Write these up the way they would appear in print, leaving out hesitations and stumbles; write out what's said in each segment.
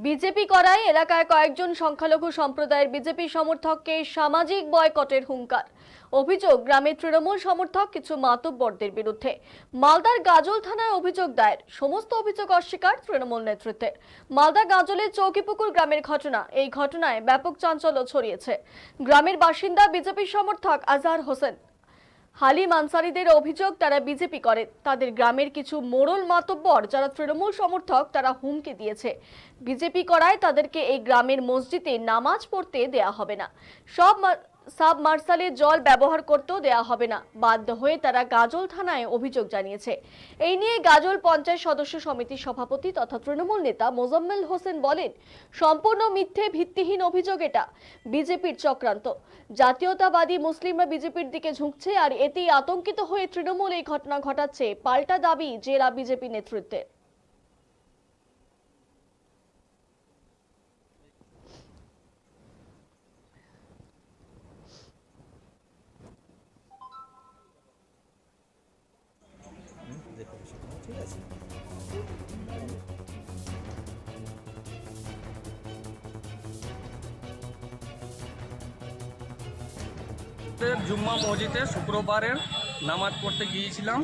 BJP করায় এলাকায় কয়েকজন সংখ্যালঘু সম্প্রদায়ের বিজেপি সমর্থককে সামাজিক বয়কটের হুঙ্কার। অভিযোগ গ্রামের তৃণমূল সমর্থক কিছু মাতব্বরদের বিরুদ্ধে। মালদার গাজল থানায় অভিযোগ দায়ের, সমস্ত অভিযোগ অস্বীকার তৃণমূল নেতৃত্বের। মালদা গাজলের চৌকিপুকুর গ্রামের ঘটনা, এই ঘটনায় ব্যাপক চাঞ্চল্য ছড়িয়েছে। গ্রামের বাসিন্দা বিজেপি সমর্থক আজহার হোসেন হালিম আনসারিদের অভিযোগ, তারা বিজেপি করে। তাদের গ্রামের কিছু মোড়ল মাতব্বর যারা তৃণমূল সমর্থক তারা হুমকি দিয়েছে, বিজেপি করায় তাদেরকে এই গ্রামের মসজিদে নামাজ পড়তে দেয়া হবে না, সাবমার্সালের জল ব্যবহার করতেও দেয়া হবে না। বাধ্য হয়ে তারা গাজল থানায় অভিযোগ জানিয়েছে। এই নিয়ে গাজল পঞ্চায়েত সদস্য সমিতির সভাপতি তথা তৃণমূল নেতা মোজাম্মেল হোসেন বলেন, সম্পূর্ণ মিথ্যে, ভিত্তিহীন অভিযোগ এটা, বিজেপির চক্রান্ত। জাতীয়তাবাদী মুসলিমরা বিজেপির দিকে ঝুঁকছে, আর এতেই আতঙ্কিত হয়ে তৃণমূল এই ঘটনা ঘটাচ্ছে। পাল্টা দাবি জেলা বিজেপি নেতৃত্বের। জুম্মা মসজিদে শুক্রবারের নামাজ পড়তে গিয়েছিলাম।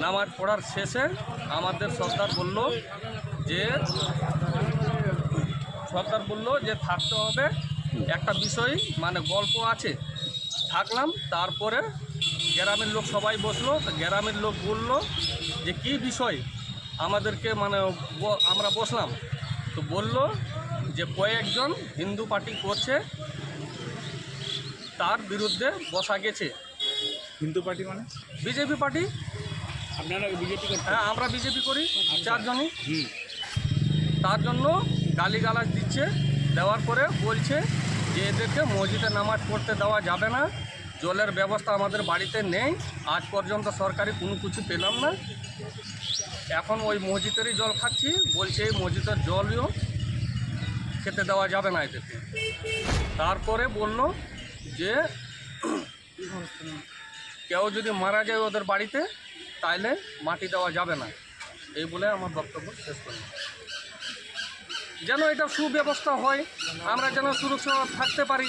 নামাজ পড়ার শেষে আমাদের সর্দার বলল যে থাকতে হবে, একটা বিষয় মানে গল্প আছে। থাকলাম, তারপরে গ্রামের লোক সবাই বসলো। তো গ্রামের লোক বলল যে কি বিষয় আমাদেরকে মানে আমরা বসলাম। তো বলল যে কয়েকজন হিন্দু পার্টি করছে, তার বিরুদ্ধে বসা গেছে। হিন্দু পার্টি মানে বিজেপি পার্টি। আপনারা বিজেপি করতে? হ্যাঁ, আমরা বিজেপি করি চারজনই। তার জন্য গালিগালাজ দিচ্ছে, দেওয়ার পরে বলছে যে এদেরকে মসজিদে নামাজ পড়তে দেওয়া যাবে না, জলের ব্যবস্থা আমাদের বাড়িতে নেই, আজ পর্যন্ত সরকারি কোনো কিছু পেলাম না, এখন ওই মসজিদেরই জল খাচ্ছি। বলছে এই মসজিদের জলও খেতে দেওয়া যাবে না এদেরকে। তারপরে বলল যে কেউ যদি মারা যায় ওদের বাড়িতে তাইলে মাটি দেওয়া যাবে না। এই বলে আমার বক্তব্য শেষ করলাম। যেন এটা সুব্যবস্থা হয়, আমরা যেন সুরক্ষা থাকতে পারি,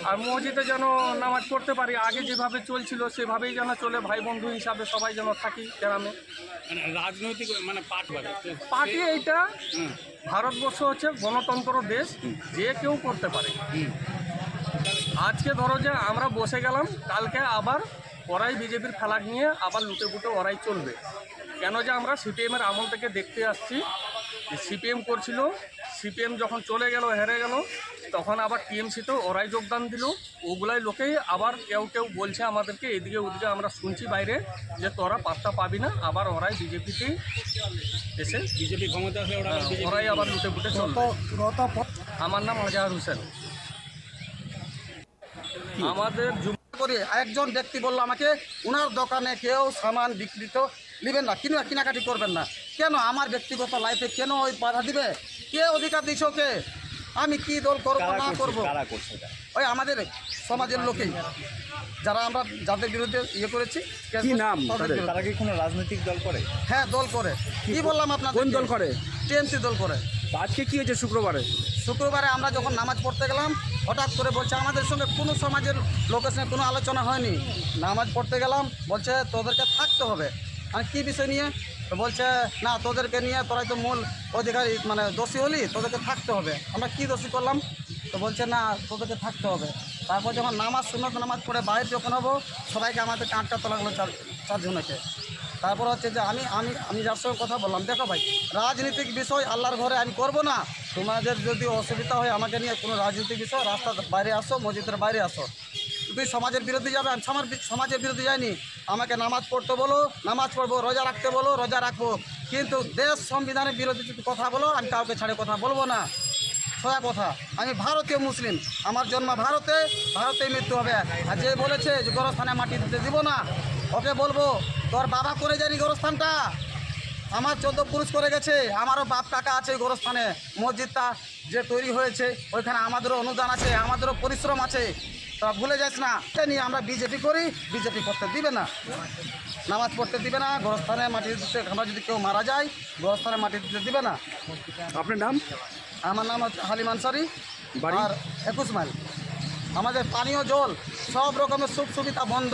আর মসজিদে যেন নামাজ পড়তে পারি। আগে যেভাবে চলছিল সেভাবেই যেন চলে, ভাই বন্ধু হিসাবে সবাই যেন থাকি গ্রামে। মানে রাজনৈতিক মানে পার্টি এইটা, ভারতবর্ষ হচ্ছে গণতন্ত্র দেশ, যে কেউ করতে পারে। আজকে ধরো যে আমরা বসে গেলাম, কালকে আবার ওরাই বিজেপির ফ্ল্যাগ নিয়ে আবার লুটে বুটে ওরাই চলবে। কেন যে আমরা সিপিএমের আমল থেকে দেখতে আসছি যে সিপিএম করছিল, সিপিএম যখন চলে গেল, হেরে গেল, তখন আবার টিএমসিতেও ওরাই যোগদান দিল। ওগুলাই লোকেই আবার কেউ কেউ বলছে আমাদেরকে, এদিকে ওদিকে আমরা শুনছি বাইরে যে তোরা পাত্তা পাবি না, আবার ওরাই বিজেপিতেই এসে বিজেপি ক্ষমতা আছে, ওরাই আবার লুটে বুটে চলবে। আমার নাম আজহার হোসেন। আমাদের করে একজন ব্যক্তি বললো আমাকে, ওনার দোকানে কেউ সামান বিক্রিত নেবেন না, কেনাকাটি করবেন না। কেন আমার ব্যক্তিগত লাইফে কেন ওই বাধা দিবে? কে অধিকার দিচ্ছে ওকে? আমি কি দল করবো না করবো, ওই আমাদের সমাজের লোকেই, যারা আমরা যাদের বিরুদ্ধে ইয়ে করেছি। কি নাম তারা? কি কোনো রাজনৈতিক দল করে? হ্যাঁ, দল করে। কি বললাম আপনার? কোন দল করে? টিএমসি দল করে। আজকে কি হয়েছে শুক্রবারে আমরা যখন নামাজ পড়তে গেলাম, হঠাৎ করে বলছে আমাদের সঙ্গে কোনো সমাজের লোকের সঙ্গে কোনো আলোচনা হয়নি। নামাজ পড়তে গেলাম, বলছে তোদেরকে থাকতে হবে। আর কী বিষয় নিয়ে? তো বলছে না, তোদেরকে নিয়ে তোরাই তো মূল অধিকারী, মানে দোষী হলি, তোদেরকে থাকতে হবে। আমরা কি দোষী করলাম? তো বলছে না, তোদেরকে থাকতে হবে। তারপর যখন সুন্নত নামাজ পড়ে বাইরে যখন হবো, সবাইকে আমাদেরকে আটটা তোলা হলো, চারজনকে। তারপর হচ্ছে যে আমি যার সঙ্গে কথা বললাম, দেখো ভাই, রাজনীতিক বিষয় আল্লাহর ঘরে আমি করব না। তোমাদের যদি অসুবিধা হয় আমাকে নিয়ে কোনো রাজনীতিক বিষয়, রাস্তার বাইরে আসো, মসজিদের বাইরে আসো। তুই সমাজের বিরুদ্ধে যাবে, আমি সমাজের বিরুদ্ধে যাইনি। আমাকে নামাজ পড়তে বলো, নামাজ পড়বো, রোজা রাখতে বলো, রোজা রাখবো। কিন্তু দেশ সংবিধানের বিরুদ্ধে যদি কথা বলো, আমি কাউকে ছাড়ে কথা বলবো না। সোজা কথা, আমি ভারতীয় মুসলিম, আমার জন্ম ভারতেই মৃত্যু হবে। আর যে বলেছে যে গোরস্থানে মাটি দিতে দিব না, ওকে বলবো তোর বাবা করে যায়নি গোরস্থানটা, আমার 14 পুরুষ করে গেছে। আমারও বাপ কাকা আছে ওই গোরস্থানে। মসজিদটা যে তৈরি হয়েছে ওইখানে আমাদেরও অনুদান আছে, আমাদেরও পরিশ্রম আছে। তা ভুলে যাস না। নিয়ে আমরা বিজেপি করি, বিজেপি করতে দিবে না। নামাজ পড়তে দিবে না, গোরস্থানে মাটি দিতে, আমরা যদি কেউ মারা যায় গোরস্থানে মাটি দিতে দিবে না। আপনার নাম? আমার নাম হচ্ছে হালিম আনসারি, বাড়ি? আর 21 মাইল। আমাদের পানীয় জল সব রকমের সুখ সুবিধা বন্ধ।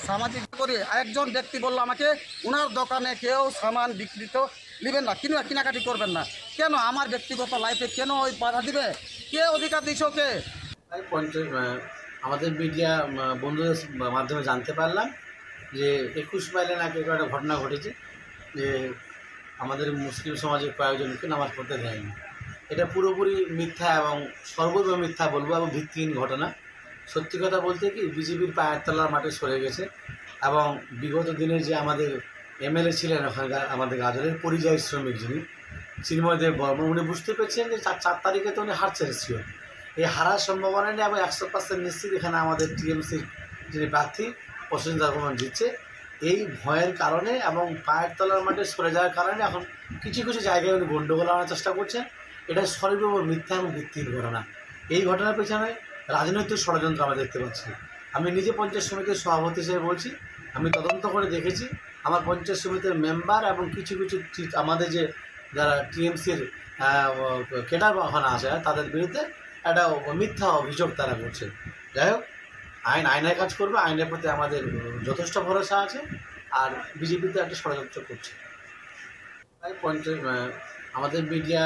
সামাজিক করে একজন ব্যক্তি বলল আমাকে, ওনার দোকানে কেউ সামান বিক্রিত নেবেন না, কেনাকাটি করবেন না। কেন আমার ব্যক্তিগত লাইফে কেন ওই বাধা দিবে? কে অধিকার দিচ্ছে ওকে? আমাদের মিডিয়া বন্ধুদের মাধ্যমে জানতে পারলাম যে 21 মাইলে নাকি একটা ঘটনা ঘটেছে যে আমাদের মুসলিম সমাজের কয়েকজনকে নামাজ পড়তে দেয়নি। এটা পুরোপুরি মিথ্যা এবং সর্বৈব মিথ্যা বলবো এবং ভিত্তিহীন ঘটনা। সত্যি কথা বলতে কি, বিজেপির পায়ের তলার মাঠে সরে গেছে এবং বিগত দিনের যে আমাদের এমএলএ ছিলেন ওখানকার আমাদের গাজলের পরিযায়ী শ্রমিক যিনি চিন্ময় দেব বর্মন, উনি বুঝতে পেরেছেন যে 4 তারিখে তো উনি হার ছেড়েছিল। এই হারার সম্ভাবনা নেই এবং 100% নিশ্চিত এখানে আমাদের টিএমসির যিনি প্রার্থী প্রসেনজিৎ বর্মন জিতছে। এই ভয়ের কারণে এবং পায়ের তলার মাঠে সরে যাওয়ার কারণে এখন কিছু কিছু জায়গায় উনি গণ্ডগোল আনার চেষ্টা করছেন। এটা সর্বৈব মিথ্যা এবং ভিত্তিহীন ঘটনা। এই ঘটনার পেছনে রাজনৈতিক ষড়যন্ত্র আমরা দেখতে পাচ্ছি। আমি নিজে পঞ্চায়েত সমিতির সভাপতি হিসেবে বলছি, আমি তদন্ত করে দেখেছি আমার পঞ্চায়েত সমিতির মেম্বার এবং কিছু কিছু আমাদের যে যারা টিএমসির কেডার ওখানে আসে তাদের বিরুদ্ধে একটা মিথ্যা অভিযোগ তারা করছে। যাই হোক, আইনের কাজ করবে, আইনের প্রতি আমাদের যথেষ্ট ভরসা আছে। আর বিজেপিতে একটা ষড়যন্ত্র করছে। তাই আমাদের মিডিয়া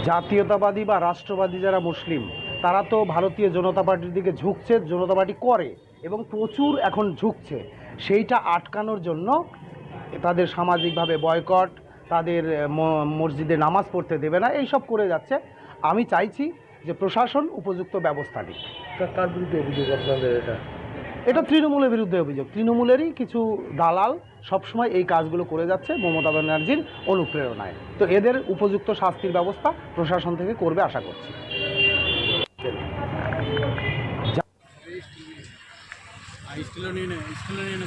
জাতীয়তাবাদী বা রাষ্ট্রবাদী যারা মুসলিম তারা তো ভারতীয় জনতা পার্টির দিকে ঝুঁকছে, জনতা পার্টি করে এবং প্রচুর এখন ঝুঁকছে। সেইটা আটকানোর জন্য তাদের সামাজিকভাবে বয়কট, তাদের মসজিদে নামাজ পড়তে দেবে না, এইসব করে যাচ্ছে। আমি চাইছি যে প্রশাসন উপযুক্ত ব্যবস্থা নিক। কার বিরুদ্ধে অভিযোগ আপনাদের? এটা তৃণমূলের বিরুদ্ধে অভিযোগ। তৃণমূলেরই কিছু দালাল সবসময় এই কাজগুলো করে যাচ্ছে মমতা ব্যানার্জির অনুপ্রেরণায়। তো এদের উপযুক্ত শাস্তির ব্যবস্থা প্রশাসন থেকে করবে আশা করছি। স্কুলে নিয়ে